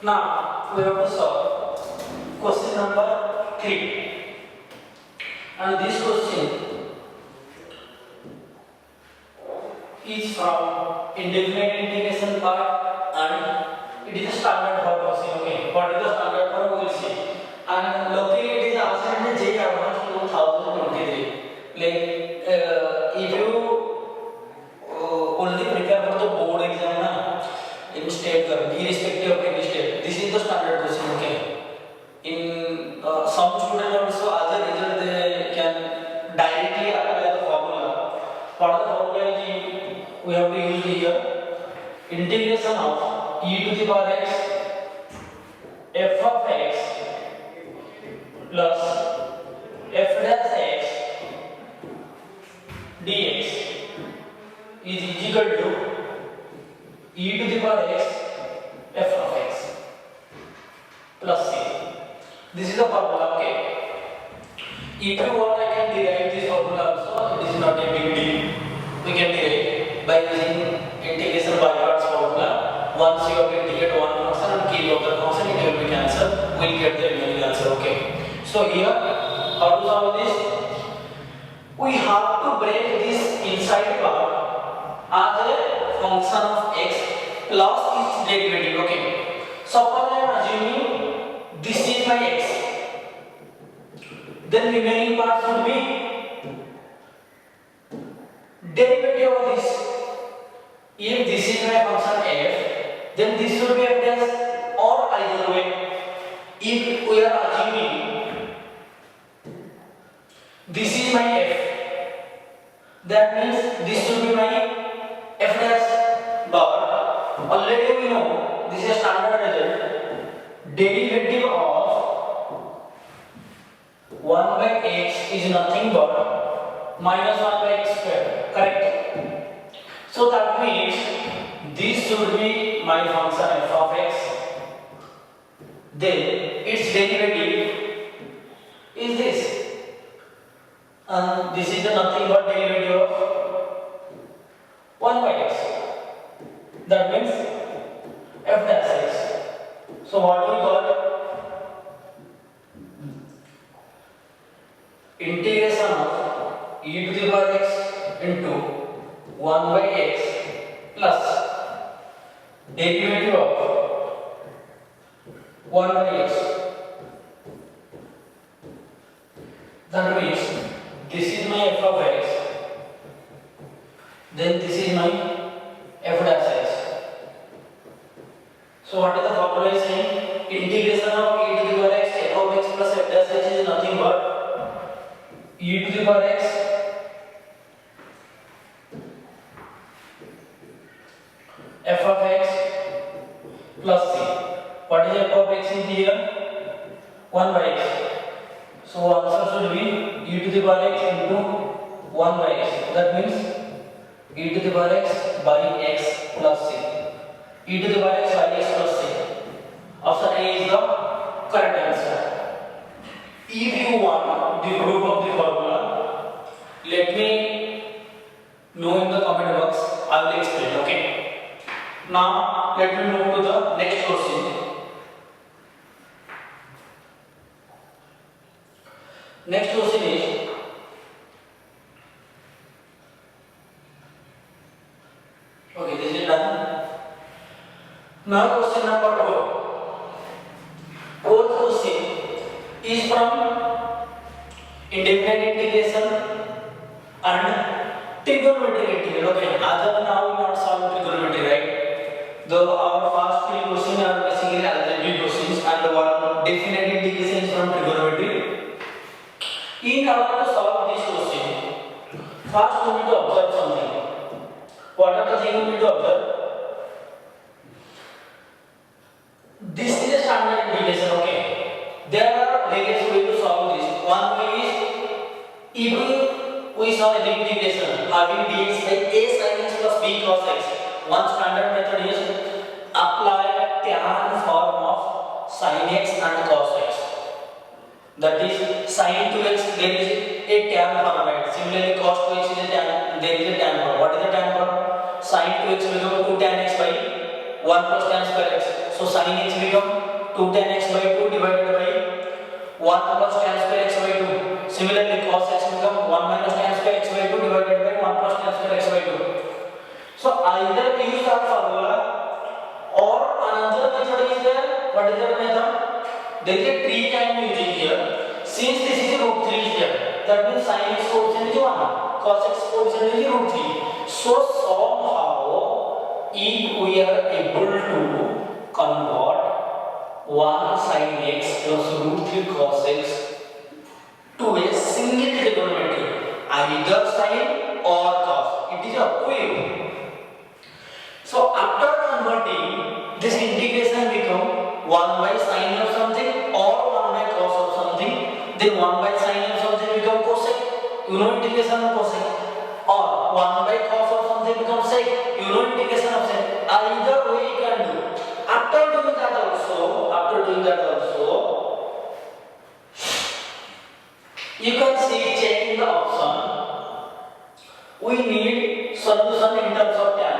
Now we have to solve question number 3, and this question is from indefinite integration part, and it is a standard form question. Okay, what is the standard form we will see, and luckily it is asked in JEE Advanced 2023. Like if you only prepare for the board exam na, in state irrespective of any state, this is the standard question. Okay, in some students also as a result they can directly apply the formula. What the formula is we have to use here: integration of e to the power x f of x plus f dash x dx is equal to e to the power x f of x plus c. This is the formula. Okay, if you want I can derive this formula also. It is not a big deal. We can derive by using integration by parts formula. Once you have integrated one function and keep of the function, it will be cancelled. We will get the remaining answer. Okay, so here how to solve this? We have to break this inside part as a function of x plus its derivative. Okay, suppose I am assuming this is my x, then remaining part should be derivative of this. If this is my function f, then this should be f dash, or either way. If we are assuming this is my f, that means this should be my f dash bar. Already we know this is a standard result. Derivative of 1 by x is nothing but minus 1 by x square. Correct? So that means this should be my function f of x. Then its derivative is this. And this is nothing but derivative of 1 by x. That means f dash x. So what we got? Integration of e to the power x into 1 by x plus derivative of 1 by x. That means this is my f of x, then this is my f dash x. So what is the formula is saying? Integration of e to the power x f of x plus f dash x is nothing but e to the power x f of x plus c. What is f of x in here? 1 by x. So answer should be e to the power x into 1 by x. That means e to the power x by x plus c. E to the power x by x plus c. Option A is the correct answer. If you want the proof of the formula, let me know in the comment box. I will explain. Okay. Now let me move to the next question. Next question is okay. This is done. Now question number 4. Fourth question is from indefinite integration and trigonometric integral. Okay, as of now we not solve trigonometry, right? Though our first 3 questions are basically algebraic questions and the one definite integration is from trigonometry. In order to solve this question, first we need to observe something. What are the things we need to observe? This is a standard integration. Okay, there are various ways to solve this. One way is if we solve the integration having dx by a sin x plus b cos x. One standard method is apply tan form of sin x and cos x. That is sin to x, there is a tan form, right? Similarly cos to x is a tan, there is a tan form. What is the tan form? Sin to x will become 2 tan x by 1 plus tan square x. So sin x become 2 tan x by 2 divided by 1 plus tan square x by 2. Similarly, cos x become 1 minus tan square x by 2 divided by 1 plus tan square x by 2. So either use that formula or another method is there. What is that method? There is a tree I am using here. Since this is root 3 is there, that means sin x coefficient is 1, cos x coefficient is root 3. So somehow, if we are able to convert 1 sin x plus root 3 cos x to a single trigonometry, either sin or cos, it is up to you. So after converting, this integration become 1 by sin of something or 1 by cos of something, then 1 by sin of something become cosec, you know integration of cosec, or 1 by cos of something becomes sec, you know integration of sec. Either way you can do. After doing that also, you can see check in the option. We need solution in terms of tan.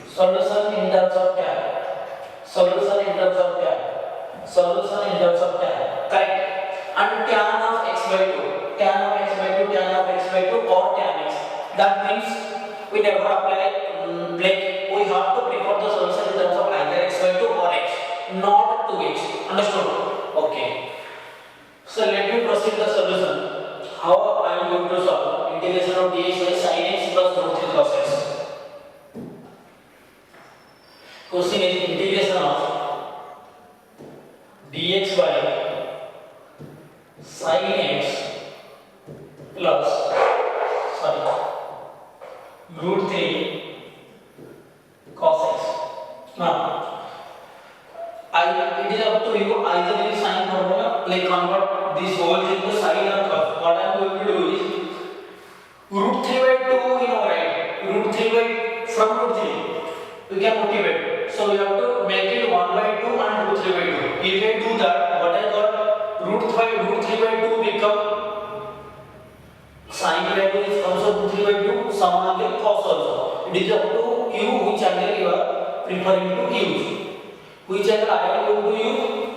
Solution in terms of tan. Correct. And tan of x by 2, tan of x by 2, or tan x. That means we never apply like we have to prefer the solution in terms of either x by 2 or x, not 2x. Understood? Okay. So let me proceed the solution. How I am going to solve integration of dx by sin x plus root 3 cos x. Question is integration of dx by sin x plus root 3 cos x. Now it is up to you, either use sin formula, like convert this whole thing to sin or cos. What I am going to do is root 3 by 2, you know, right? Root 3 by from root 3 we can motivate. So we have to make it 1 by 2 and root 3 by 2. If I do that, what I got, root 3 by 2 become sin by 2 is also root 3 by 2, some angle cos also. It is up to you which angle you are preferring to use. Which angle I am going to use?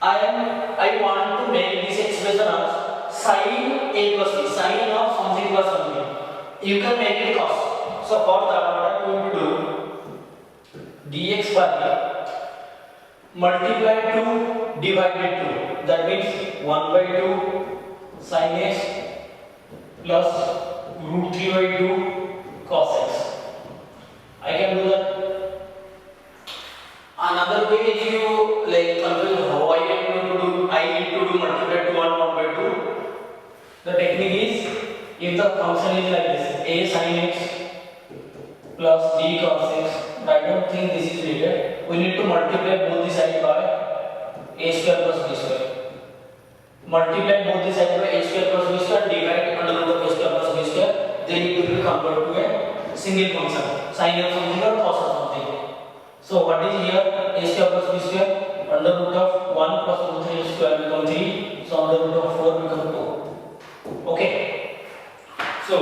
I want to make this expression as sin a plus b, sin of something plus something. You can make it cos. So for that, what I am going to do, dx by multiply 2 divided 2. That means 1 by 2 sin x plus root 3 by 2 cos x. I can do that. Another way, if you like confuse how I am going to do, I need to do multiply 2 and 1 by 2. The technique is, if the function is like this, a sin x plus b cos x, I don't think this is needed. We need to multiply both the sides by a square plus b square. Multiply both the sides by a square plus b square, divide under root of a square plus b square. Then it will be converted to a single function, sin of something or cos of something. So what is here? A square plus b square, under root of 1 plus root 3 square become 3. So under root of 4 become 2. Okay. So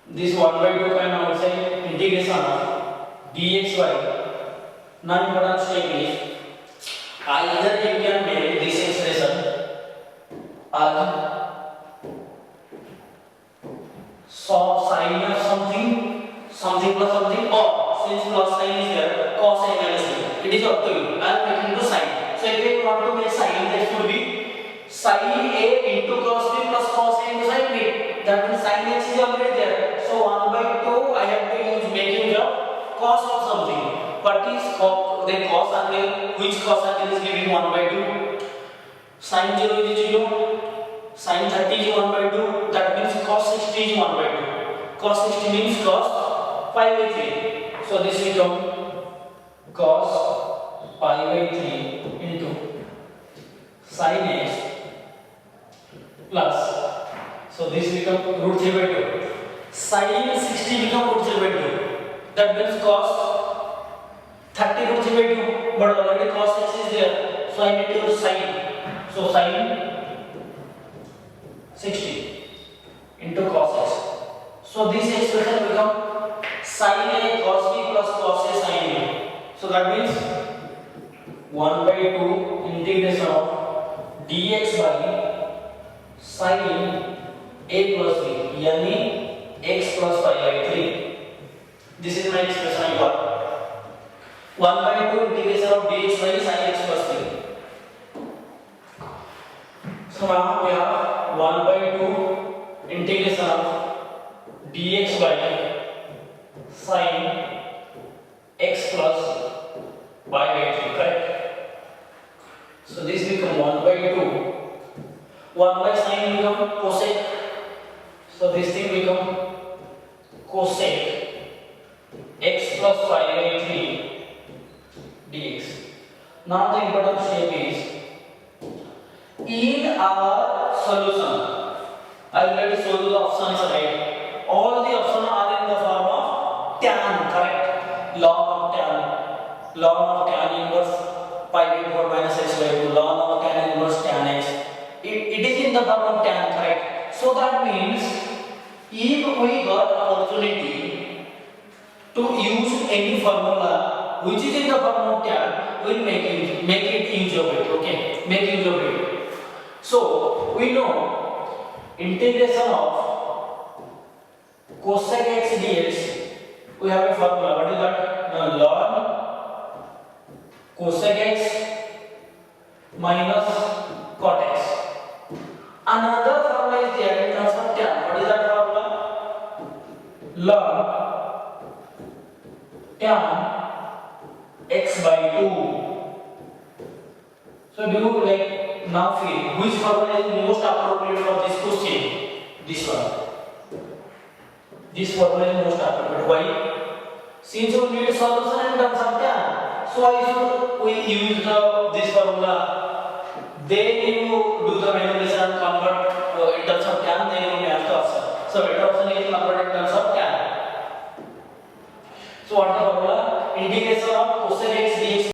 this 1 by 2 can outside integration of dx by non-important step is either you can make this expression as sin of something plus something, or since plus sign is there, cos a minus b. It is up to you. I am making to sin. So if you want to make sin, that should be sin a into cos b plus cos a into sin b. That means sin x is already there. So 1 by 2 I have to use making the cos of something. What is the cos angle? Which cos angle is giving 1 by 2? Sin 0 is 0. Sin 30 is 1 by 2. That means cos 60 is 1 by 2. Cos 60 means cos 5 by 3. So this become cos pi by 3 into sin x plus, so this become root 3 by 2. Sin 60 become root 3 by 2. That means cos 30 root 3 by 2. But already cos x is there. So I need to use sin. So sin 60 into cos x. So this expression become sin a cos b plus cos a sin b. So that means 1 by 2 integration of dx by sin a plus b यानी x plus 5 by 3. This is my expression I got. 1 by 2 integration of dx by sin x plus 3. So now we have 1 by 2 integration of dx by sin x plus by 3, correct? So this become 1 by 2. 1 by sin become cosec. So this thing become cosec x plus 5 by 3 dx. Now the important step is in our solution. I already showed you the options, right? All the options are in the form of tan, correct? Log of tan inverse pi by 4 minus x by 2, log of tan inverse tan x. It is in the form of tan, correct? So that means if we got opportunity to use any formula which is in the form of tan, we'll make it use of it, okay? Make use of it. So we know integration of cosec x dx, we have a formula. What is that? Now ln cosec x minus cot x. Another formula is there in terms of tan. What is that formula? Ln tan x by 2. So do you like now feel which formula is most appropriate for this question? This one. This formula is most appropriate. Why? Since we need a solution in terms of tan, so why should we use this formula? Then you do the manipulation and convert in terms of tan, then you have the option. So better option is convert in terms of tan. So what the formula? Integration of cosec x dx